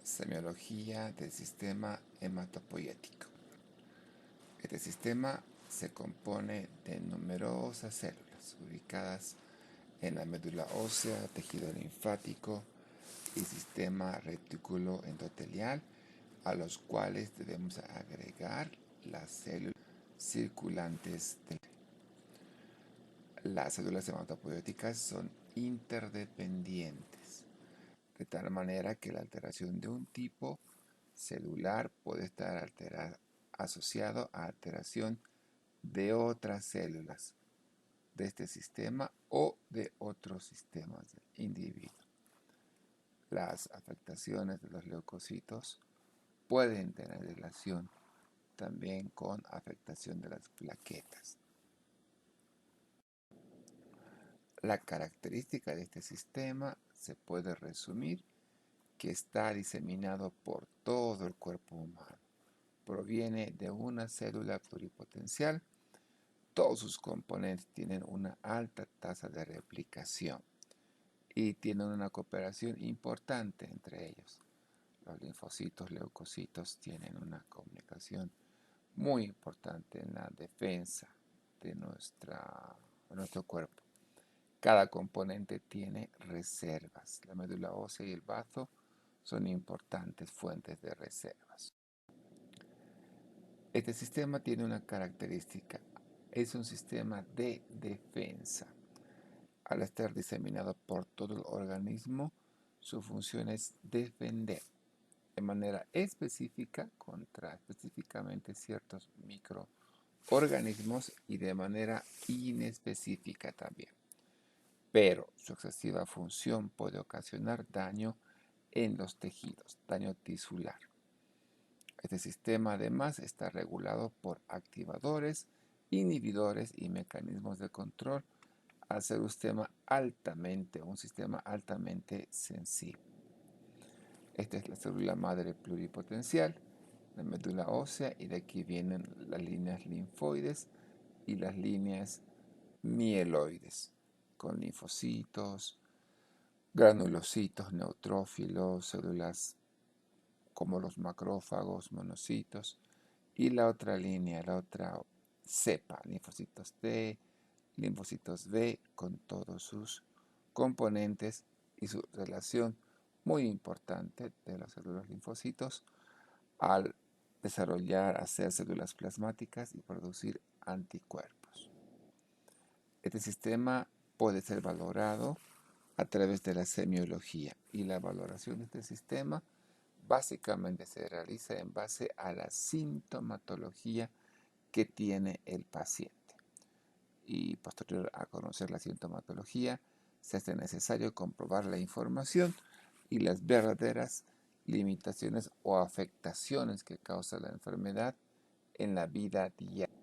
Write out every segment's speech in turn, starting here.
Semiología del sistema hematopoietic. Este sistema se compone de numerosas células ubicadas en la médula ósea, tejido linfático y sistema retículo endotelial, a los cuales debemos agregar las células circulantes. Las células hematopoieticas son interdependientes, de tal manera que la alteración de un tipo celular puede estar asociado a alteración de otras células de este sistema o de otros sistemas del individuo. Las afectaciones de los leucocitos pueden tener relación también con afectación de las plaquetas. La característica de este sistema se puede resumir que está diseminado por todo el cuerpo humano. Proviene de una célula pluripotencial. Todos sus componentes tienen una alta tasa de replicación y tienen una cooperación importante entre ellos. Los linfocitos, leucocitos tienen una comunicación muy importante en la defensa de nuestro cuerpo. Cada componente tiene reservas. La médula ósea y el bazo son importantes fuentes de reservas. Este sistema tiene una característica. Es un sistema de defensa. Al estar diseminado por todo el organismo, su función es defender de manera específica contra específicamente ciertos microorganismos y de manera inespecífica también. Pero su excesiva función puede ocasionar daño en los tejidos, daño tisular. Este sistema además está regulado por activadores, inhibidores y mecanismos de control al ser un sistema altamente sensible. Esta es la célula madre pluripotencial, la médula ósea, y de aquí vienen las líneas linfoides y las líneas mieloides, con linfocitos, granulocitos, neutrófilos, células como los macrófagos, monocitos, y la otra línea, la otra cepa, linfocitos T, linfocitos B, con todos sus componentes y su relación muy importante de las células linfocitos al hacer células plasmáticas y producir anticuerpos. Este sistema puede ser valorado a través de la semiología, y la valoración de este sistema básicamente se realiza en base a la sintomatología que tiene el paciente. Y posterior a conocer la sintomatología, se hace necesario comprobar la información y las verdaderas limitaciones o afectaciones que causa la enfermedad en la vida diaria.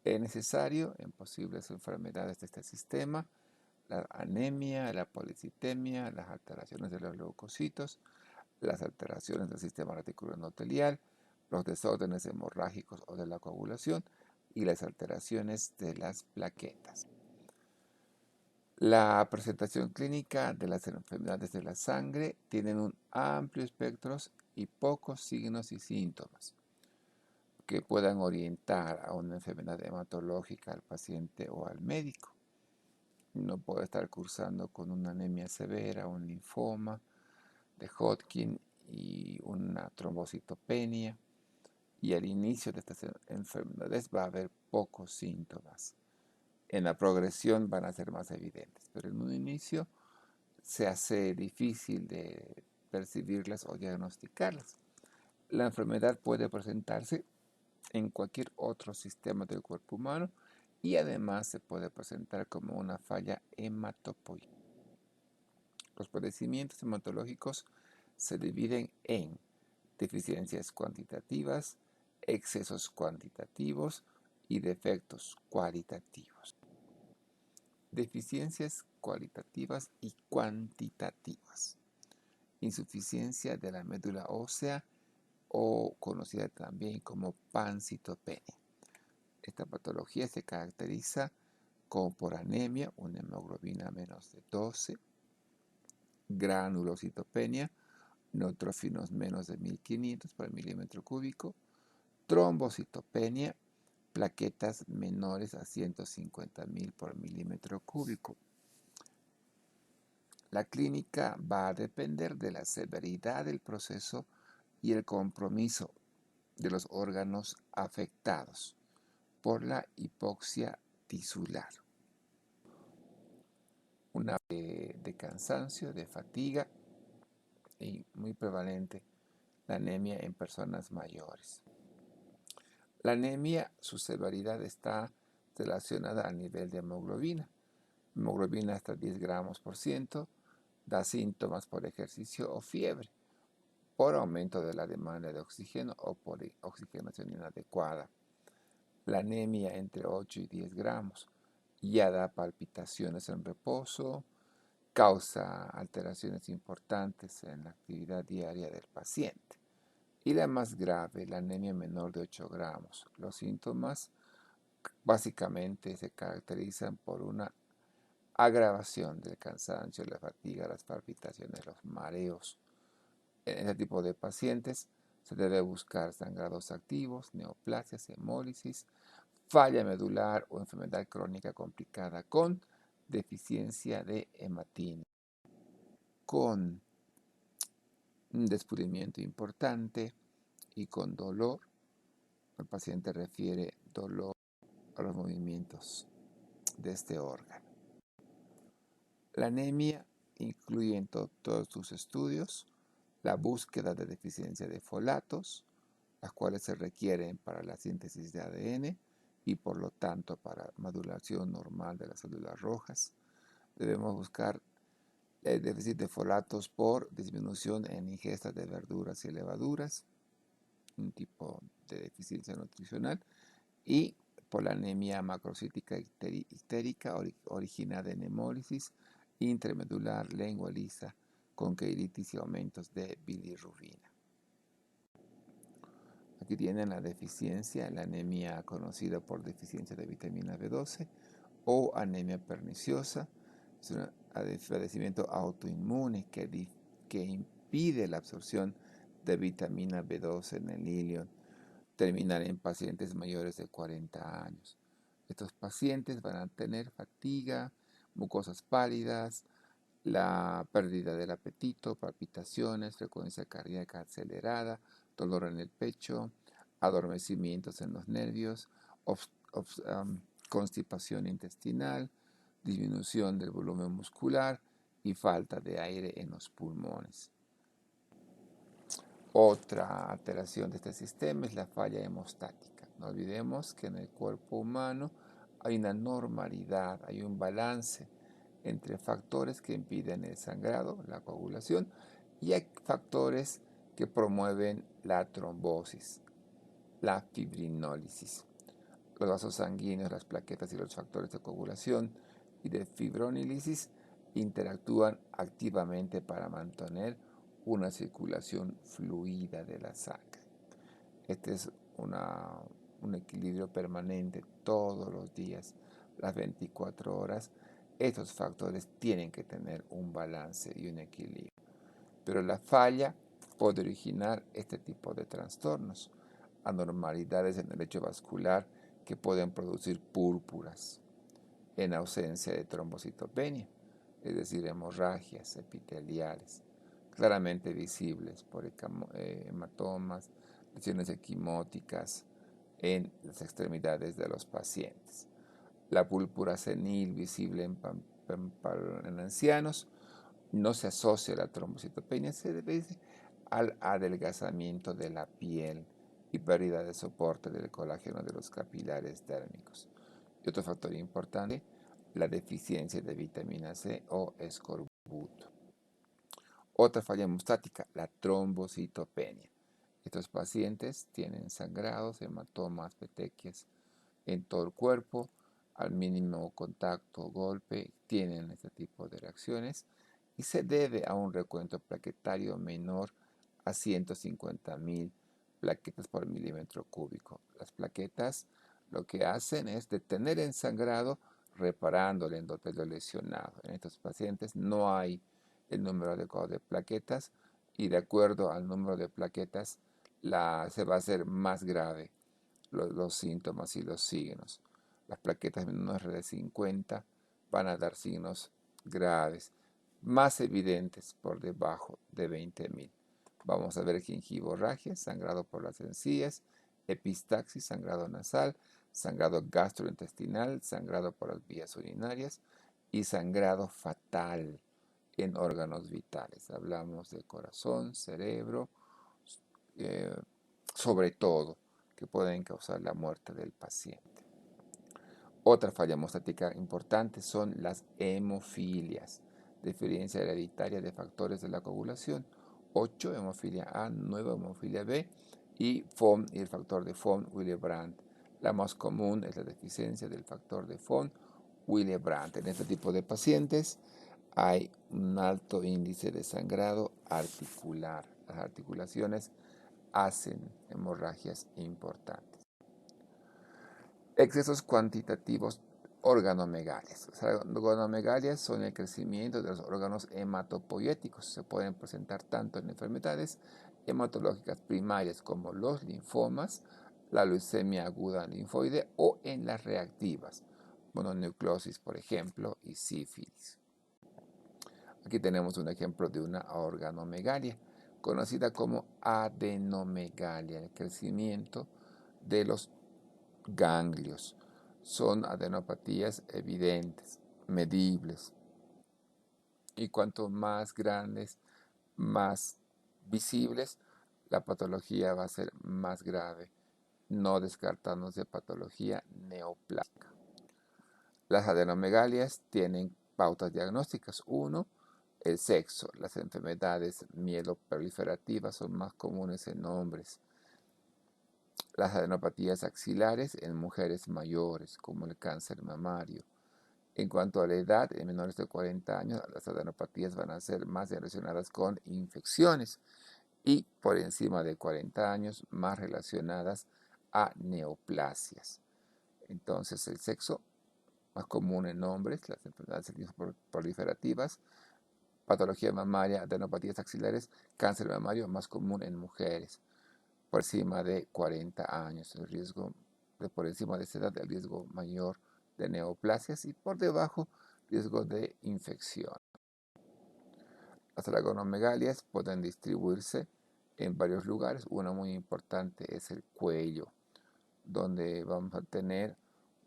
Es necesario en posibles enfermedades de este sistema la anemia, la policitemia, las alteraciones de los leucocitos, las alteraciones del sistema reticuloendotelial, los desórdenes hemorrágicos o de la coagulación y las alteraciones de las plaquetas. La presentación clínica de las enfermedades de la sangre tienen un amplio espectro y pocos signos y síntomas que puedan orientar a una enfermedad hematológica al paciente o al médico. No puede estar cursando con una anemia severa, un linfoma de Hodgkin y una trombocitopenia. Y al inicio de estas enfermedades va a haber pocos síntomas. En la progresión van a ser más evidentes, pero en un inicio se hace difícil de percibirlas o diagnosticarlas. La enfermedad puede presentarse en cualquier otro sistema del cuerpo humano y además se puede presentar como una falla hematopoietica. Los padecimientos hematológicos se dividen en deficiencias cuantitativas, excesos cuantitativos y defectos cualitativos. Deficiencias cualitativas y cuantitativas. Insuficiencia de la médula ósea o conocida también como pancitopenia. Esta patología se caracteriza por anemia, una hemoglobina menos de 12, granulocitopenia, neutrófilos menos de 1500 por milímetro cúbico, trombocitopenia, plaquetas menores a 150.000 por milímetro cúbico. La clínica va a depender de la severidad del proceso y el compromiso de los órganos afectados por la hipoxia tisular. Una de cansancio, de fatiga y muy prevalente la anemia en personas mayores. La anemia, su severidad está relacionada al nivel de hemoglobina. Hemoglobina hasta 10 gramos por ciento, da síntomas por ejercicio o fiebre, por aumento de la demanda de oxígeno o por oxigenación inadecuada. La anemia entre 8 y 10 gramos ya da palpitaciones en reposo, causa alteraciones importantes en la actividad diaria del paciente. Y la más grave, la anemia menor de 8 gramos. Los síntomas básicamente se caracterizan por una agravación del cansancio, la fatiga, las palpitaciones, los mareos. En este tipo de pacientes se debe buscar sangrados activos, neoplasias, hemólisis, falla medular o enfermedad crónica complicada con deficiencia de hematina, con un desprendimiento importante y con dolor. El paciente refiere dolor a los movimientos de este órgano. La anemia incluye en todos sus estudios la búsqueda de deficiencia de folatos, las cuales se requieren para la síntesis de ADN y por lo tanto para maduración normal de las células rojas. Debemos buscar el déficit de folatos por disminución en ingesta de verduras y levaduras, un tipo de deficiencia nutricional, y por la anemia macrocítica ictérica originada en hemólisis intramedular, lengua lisa, conquilitis y aumentos de bilirrubina. Aquí tienen la deficiencia, la anemia conocida por deficiencia de vitamina B12 o anemia perniciosa. Es un padecimiento autoinmune que impide la absorción de vitamina B12 en el ileón. Terminar en pacientes mayores de 40 años. Estos pacientes van a tener fatiga, mucosas pálidas, la pérdida del apetito, palpitaciones, frecuencia cardíaca acelerada, dolor en el pecho, adormecimientos en los nervios, constipación intestinal, disminución del volumen muscular y falta de aire en los pulmones. Otra alteración de este sistema es la falla hemostática. No olvidemos que en el cuerpo humano hay una normalidad, hay un balance entre factores que impiden el sangrado, la coagulación, y hay factores que promueven la trombosis, la fibrinólisis. Los vasos sanguíneos, las plaquetas y los factores de coagulación y de fibrinólisis interactúan activamente para mantener una circulación fluida de la sangre. Este es un equilibrio permanente todos los días, las 24 horas. Estos factores tienen que tener un balance y un equilibrio. Pero la falla puede originar este tipo de trastornos, anormalidades en el lecho vascular que pueden producir púrpuras en ausencia de trombocitopenia, es decir, hemorragias epiteliales, claramente visibles por hematomas, lesiones equimóticas en las extremidades de los pacientes. La púrpura senil visible en ancianos no se asocia a la trombocitopenia, se debe al adelgazamiento de la piel y pérdida de soporte del colágeno de los capilares dérmicos. Y otro factor importante, la deficiencia de vitamina C o escorbuto. Otra falla hemostática, la trombocitopenia. Estos pacientes tienen sangrados, hematomas, petequias en todo el cuerpo. Al mínimo contacto o golpe tienen este tipo de reacciones y se debe a un recuento plaquetario menor a 150.000 plaquetas por milímetro cúbico. Las plaquetas lo que hacen es detener el sangrado reparando el endotelio lesionado. En estos pacientes no hay el número adecuado de plaquetas, y de acuerdo al número de plaquetas se va a hacer más grave los síntomas y los signos. Las plaquetas menores de 50 van a dar signos graves, más evidentes por debajo de 20.000. Vamos a ver gingivorragia, sangrado por las encías, epistaxis, sangrado nasal, sangrado gastrointestinal, sangrado por las vías urinarias y sangrado fatal en órganos vitales. Hablamos de corazón, cerebro, eh, sobre todo, que pueden causar la muerte del paciente. Otra falla hemostática importante son las hemofilias, deficiencia hereditaria de factores de la coagulación, 8, hemofilia A, 9, hemofilia B, y FON y el factor de Von-Willebrand. La más común es la deficiencia del factor de Von-Willebrand. En este tipo de pacientes hay un alto índice de sangrado articular. Las articulaciones hacen hemorragias importantes. Excesos cuantitativos organomegalias. Las organomegalias son el crecimiento de los órganos hematopoyéticos. Se pueden presentar tanto en enfermedades hematológicas primarias como los linfomas, la leucemia aguda linfoide o en las reactivas, mononucleosis por ejemplo y sífilis. Aquí tenemos un ejemplo de una organomegalia, conocida como adenomegalia, el crecimiento de los ganglios. Son adenopatías evidentes, medibles. Y cuanto más grandes, más visibles, la patología va a ser más grave, no descartándose patología neoplásica. Las adenomegalias tienen pautas diagnósticas. 1. El sexo. Las enfermedades mieloproliferativas son más comunes en hombres. Las adenopatías axilares en mujeres mayores, como el cáncer mamario. En cuanto a la edad, en menores de 40 años, las adenopatías van a ser más relacionadas con infecciones y por encima de 40 años, más relacionadas a neoplasias. Entonces, el sexo más común en hombres, las enfermedades proliferativas, patología mamaria, adenopatías axilares, cáncer mamario más común en mujeres por encima de 40 años. El riesgo por encima de esa edad, el riesgo mayor de neoplasias y por debajo, riesgo de infección. Las organomegalias pueden distribuirse en varios lugares. Una muy importante es el cuello, donde vamos a tener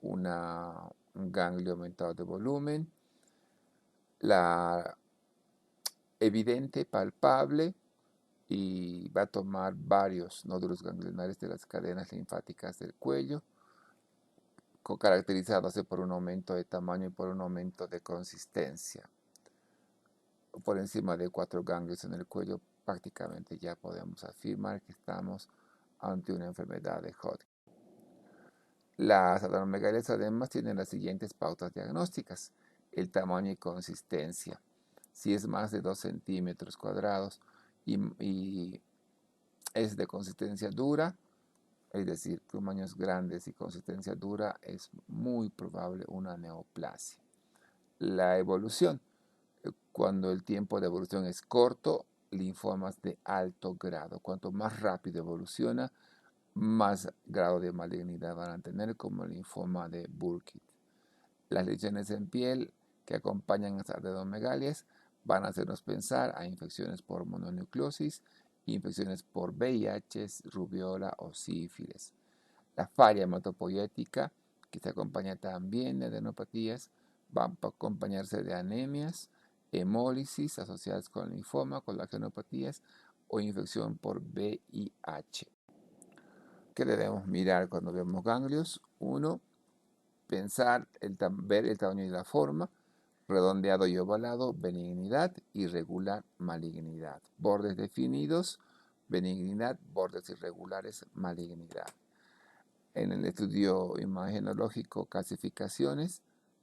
un ganglio aumentado de volumen, la evidente, palpable, y va a tomar varios nódulos ganglionares de las cadenas linfáticas del cuello, caracterizándose por un aumento de tamaño y por un aumento de consistencia. Por encima de 4 ganglios en el cuello, prácticamente ya podemos afirmar que estamos ante una enfermedad de Hodgkin. Las adenomegalias además tienen las siguientes pautas diagnósticas: el tamaño y consistencia. Si es más de 2 centímetros cuadrados y es de consistencia dura, es decir, tamaños grandes y consistencia dura, es muy probable una neoplasia. La evolución. Cuando el tiempo de evolución es corto, linfomas de alto grado. Cuanto más rápido evoluciona, más grado de malignidad van a tener, como el linfoma de Burkitt. Las lesiones en piel que acompañan a las adenomegalias van a hacernos pensar a infecciones por mononucleosis, infecciones por VIH, rubiola o sífilis. La falla hematopoyética, que se acompaña también de adenopatías, va a acompañarse de anemias, hemólisis asociadas con linfoma, con las genopatías o infección por VIH. ¿Qué debemos mirar cuando vemos ganglios? 1. Ver el tamaño y la forma, redondeado y ovalado, benignidad, irregular, malignidad. Bordes definidos, benignidad, bordes irregulares, malignidad. En el estudio imagenológico, calcificaciones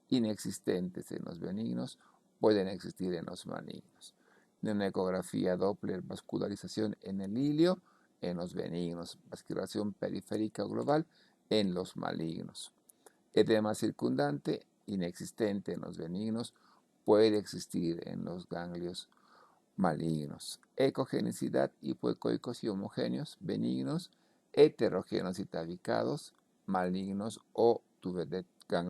inexistentes en los benignos pueden existir en los malignos. En una ecografía Doppler, vascularización en el ilio en los benignos, vascularización periférica global en los malignos. Edema circundante inexistente en los benignos, puede existir en los ganglios malignos. Ecogenicidad, hipoecoicos y homogéneos, benignos, heterogéneos y tabicados, malignos o